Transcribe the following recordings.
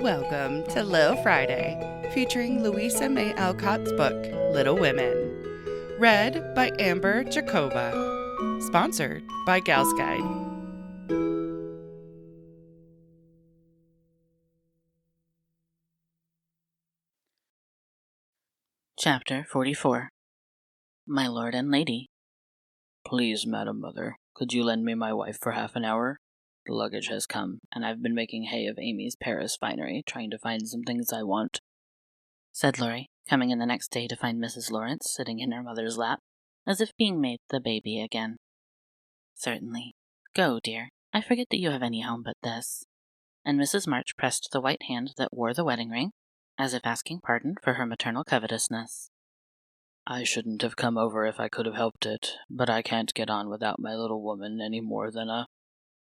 Welcome to Little Friday, featuring Louisa May Alcott's book, Little Women. Read by Amber Jacoba. Sponsored by Gals Guide. Chapter 44. My Lord and Lady. Please, Madam Mother, could you lend me my wife for half an hour? The luggage has come, and I've been making hay of Amy's Paris finery, trying to find some things I want, said Laurie, coming in the next day to find Mrs. Lawrence sitting in her mother's lap, as if being made the baby again. Certainly. Go, dear. I forget that you have any home but this. And Mrs. March pressed the white hand that wore the wedding ring, as if asking pardon for her maternal covetousness. I shouldn't have come over if I could have helped it, but I can't get on without my little woman any more than a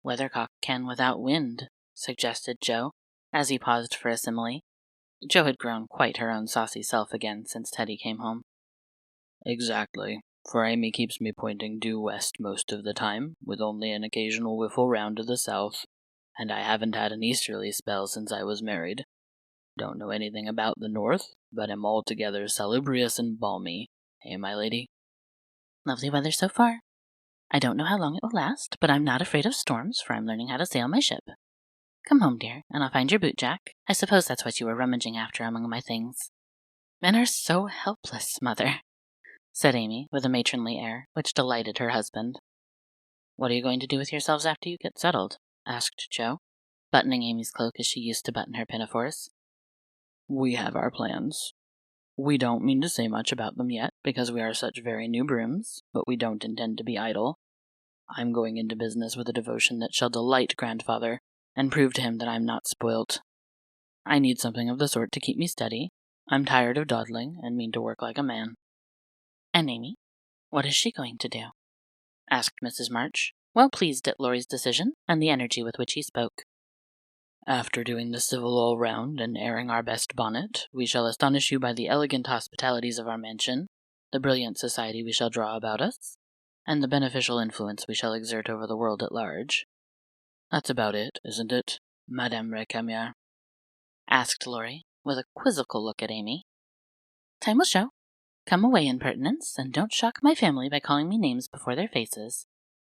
weathercock can without wind, suggested Joe, as he paused for a simile. Jo had grown quite her own saucy self again since Teddy came home. Exactly, for Amy keeps me pointing due west most of the time, with only an occasional whiffle round to the south, and I haven't had an easterly spell since I was married. Don't know anything about the north, but am altogether salubrious and balmy, eh, my lady? Lovely weather so far. I don't know how long it will last, but I'm not afraid of storms, for I'm learning how to sail my ship. Come home, dear, and I'll find your boot jack. I suppose that's what you were rummaging after among my things. Men are so helpless, mother, said Amy, with a matronly air, which delighted her husband. What are you going to do with yourselves after you get settled? Asked Jo, buttoning Amy's cloak as she used to button her pinafores. We have our plans. We don't mean to say much about them yet, because we are such very new brooms, but we don't intend to be idle. I'm going into business with a devotion that shall delight grandfather, and prove to him that I'm not spoilt. I need something of the sort to keep me steady. I'm tired of dawdling, and mean to work like a man. And Amy, what is she going to do? Asked Mrs. March, well pleased at Laurie's decision, and the energy with which he spoke. After doing the civil all round and airing our best bonnet, we shall astonish you by the elegant hospitalities of our mansion, the brilliant society we shall draw about us, and the beneficial influence we shall exert over the world at large. That's about it, isn't it, Madame Recamier? Asked Laurie, with a quizzical look at Amy. Time will show. Come away, impertinence, and don't shock my family by calling me names before their faces,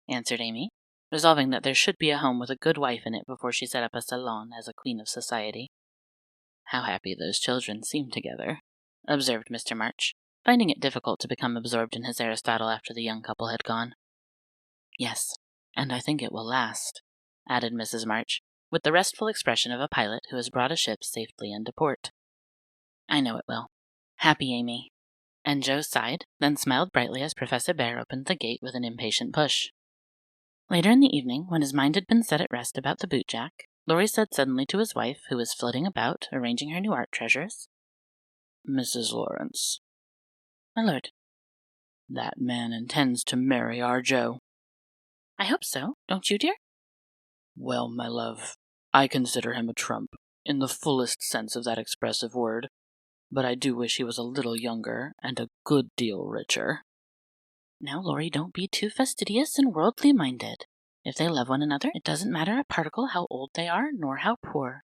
answered Amy, resolving that there should be a home with a good wife in it before she set up a salon as a queen of society. How happy those children seem together, observed Mr. March, finding it difficult to become absorbed in his Aristotle after the young couple had gone. Yes, and I think it will last, added Mrs. March, with the restful expression of a pilot who has brought a ship safely into port. I know it will. Happy Amy. And Jo sighed, then smiled brightly as Professor Bear opened the gate with an impatient push. Later in the evening, when his mind had been set at rest about the boot jack, Laurie said suddenly to his wife, who was flitting about, arranging her new art treasures, Mrs. Lawrence. My lord. That man intends to marry our Jo. I hope so, don't you, dear? Well, my love, I consider him a trump, in the fullest sense of that expressive word, but I do wish he was a little younger and a good deal richer. Now, Laurie, don't be too fastidious and worldly-minded. If they love one another, it doesn't matter a particle how old they are, nor how poor.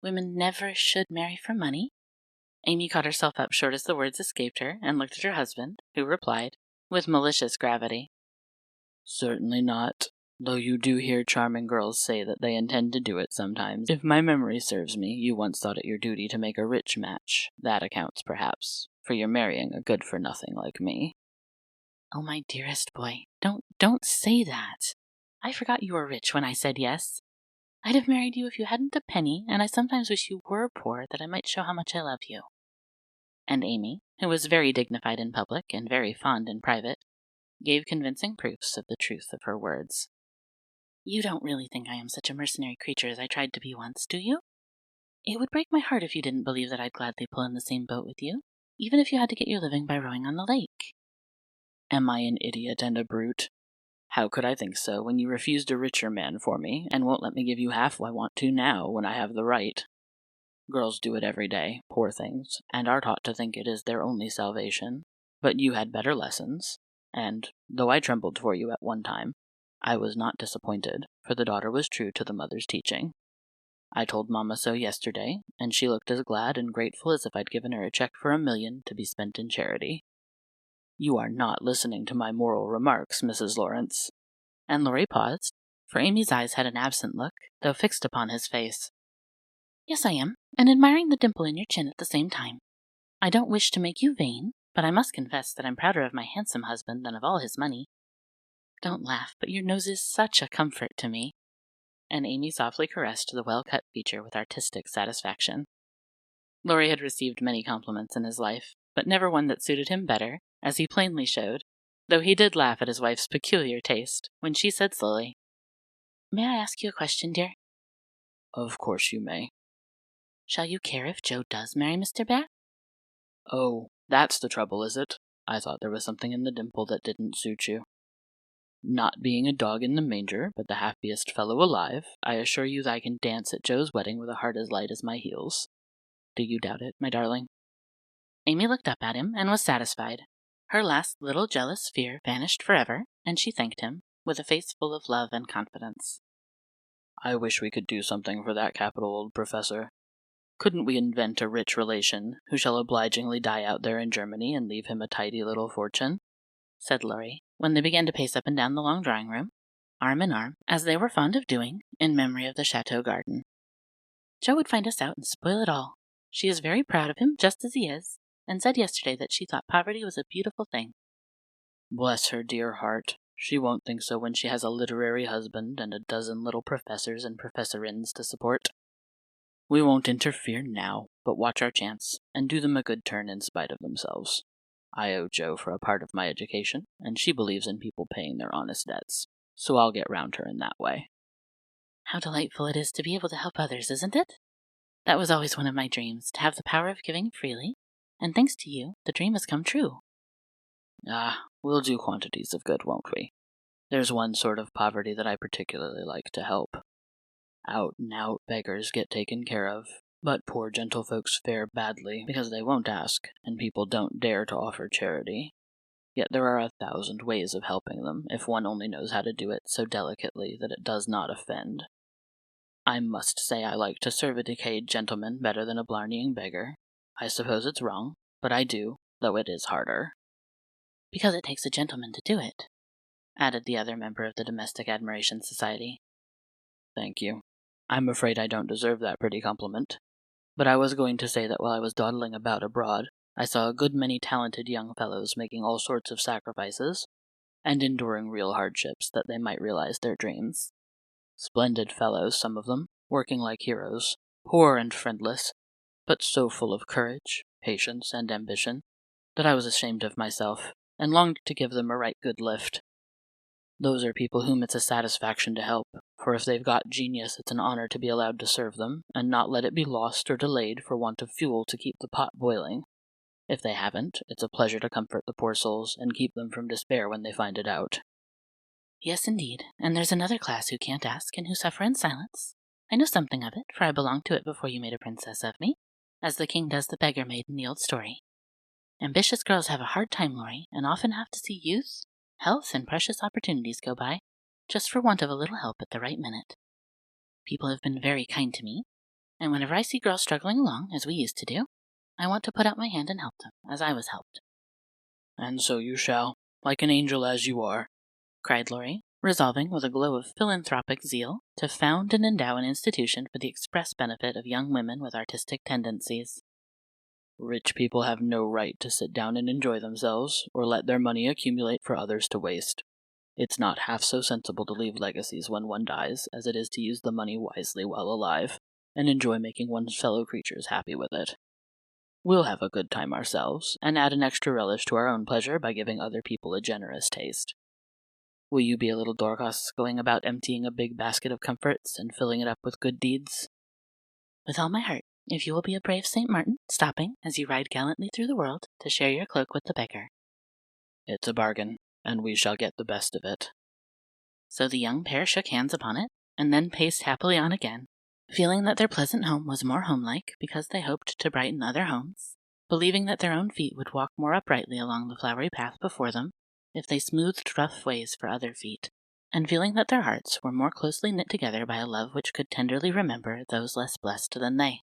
Women never should marry for money. Amy caught herself up short as the words escaped her, and looked at her husband, who replied, with malicious gravity, Certainly not, though you do hear charming girls say that they intend to do it sometimes. If my memory serves me, you once thought it your duty to make a rich match. That accounts, perhaps, for your marrying a good-for-nothing like me. Oh, my dearest boy, don't say that. I forgot you were rich when I said yes. I'd have married you if you hadn't a penny, and I sometimes wish you were poor that I might show how much I love you. And Amy, who was very dignified in public and very fond in private, gave convincing proofs of the truth of her words. You don't really think I am such a mercenary creature as I tried to be once, do you? It would break my heart if you didn't believe that I'd gladly pull in the same boat with you, even if you had to get your living by rowing on the lake. Am I an idiot and a brute? How could I think so when you refused a richer man for me, and won't let me give you half I want to now when I have the right? Girls do it every day, poor things, and are taught to think it is their only salvation. But you had better lessons, and, though I trembled for you at one time, I was not disappointed, for the daughter was true to the mother's teaching. I told Mamma so yesterday, and she looked as glad and grateful as if I'd given her a check for $1 million to be spent in charity. You are not listening to my moral remarks, Mrs. Lawrence. And Laurie paused, for Amy's eyes had an absent look, though fixed upon his face. Yes, I am, and admiring the dimple in your chin at the same time. I don't wish to make you vain, but I must confess that I'm prouder of my handsome husband than of all his money. Don't laugh, but your nose is such a comfort to me. And Amy softly caressed the well-cut feature with artistic satisfaction. Laurie had received many compliments in his life, but never one that suited him better, as he plainly showed, though he did laugh at his wife's peculiar taste, when she said slowly, May I ask you a question, dear? Of course you may. Shall you care if Joe does marry Mr. Bear? Oh, that's the trouble, is it? I thought there was something in the dimple that didn't suit you. Not being a dog in the manger, but the happiest fellow alive, I assure you that I can dance at Joe's wedding with a heart as light as my heels. Do you doubt it, my darling? Amy looked up at him and was satisfied. Her last little jealous fear vanished forever, and she thanked him, with a face full of love and confidence. I wish we could do something for that capital old professor. Couldn't we invent a rich relation who shall obligingly die out there in Germany and leave him a tidy little fortune? Said Laurie, when they began to pace up and down the long drawing-room, arm in arm, as they were fond of doing, in memory of the chateau garden. Joe would find us out and spoil it all. She is very proud of him, just as he is, and said yesterday that she thought poverty was a beautiful thing. Bless her dear heart. She won't think so when she has a literary husband and a dozen little professors and professorins to support. We won't interfere now, but watch our chance, and do them a good turn in spite of themselves. I owe Jo for a part of my education, and she believes in people paying their honest debts, so I'll get round her in that way. How delightful it is to be able to help others, isn't it? That was always one of my dreams, to have the power of giving freely, and thanks to you, the dream has come true. We'll do quantities of good, won't we? There's one sort of poverty that I particularly like to help. Out-and-out beggars get taken care of, but poor gentlefolks fare badly because they won't ask, and people don't dare to offer charity. Yet there are 1,000 ways of helping them, if one only knows how to do it so delicately that it does not offend. I must say I like to serve a decayed gentleman better than a blarneying beggar. I suppose it's wrong, but I do, though it is harder. Because it takes a gentleman to do it, added the other member of the Domestic Admiration Society. Thank you. I'm afraid I don't deserve that pretty compliment. But I was going to say that while I was dawdling about abroad, I saw a good many talented young fellows making all sorts of sacrifices, and enduring real hardships that they might realize their dreams. Splendid fellows, some of them, working like heroes, poor and friendless, but so full of courage, patience, and ambition, that I was ashamed of myself, and longed to give them a right good lift. Those are people whom it's a satisfaction to help, for if they've got genius it's an honor to be allowed to serve them, and not let it be lost or delayed for want of fuel to keep the pot boiling. If they haven't, it's a pleasure to comfort the poor souls, and keep them from despair when they find it out. Yes, indeed, and there's another class who can't ask, and who suffer in silence. I know something of it, for I belonged to it before you made a princess of me, as the king does the beggar maid in the old story. Ambitious girls have a hard time, Laurie, and often have to see youth, health, and precious opportunities go by, just for want of a little help at the right minute. People have been very kind to me, and whenever I see girls struggling along, as we used to do, I want to put out my hand and help them, as I was helped. And so you shall, like an angel as you are, cried Laurie, resolving with a glow of philanthropic zeal to found and endow an institution for the express benefit of young women with artistic tendencies. Rich people have no right to sit down and enjoy themselves, or let their money accumulate for others to waste. It's not half so sensible to leave legacies when one dies, as it is to use the money wisely while alive, and enjoy making one's fellow creatures happy with it. We'll have a good time ourselves, and add an extra relish to our own pleasure by giving other people a generous taste. Will you be a little Dorcas, going about emptying a big basket of comforts and filling it up with good deeds? With all my heart, if you will be a brave St. Martin, stopping, as you ride gallantly through the world, to share your cloak with the beggar. It's a bargain, and we shall get the best of it. So the young pair shook hands upon it, and then paced happily on again, feeling that their pleasant home was more homelike because they hoped to brighten other homes, believing that their own feet would walk more uprightly along the flowery path before them if they smoothed rough ways for other feet, and feeling that their hearts were more closely knit together by a love which could tenderly remember those less blessed than they.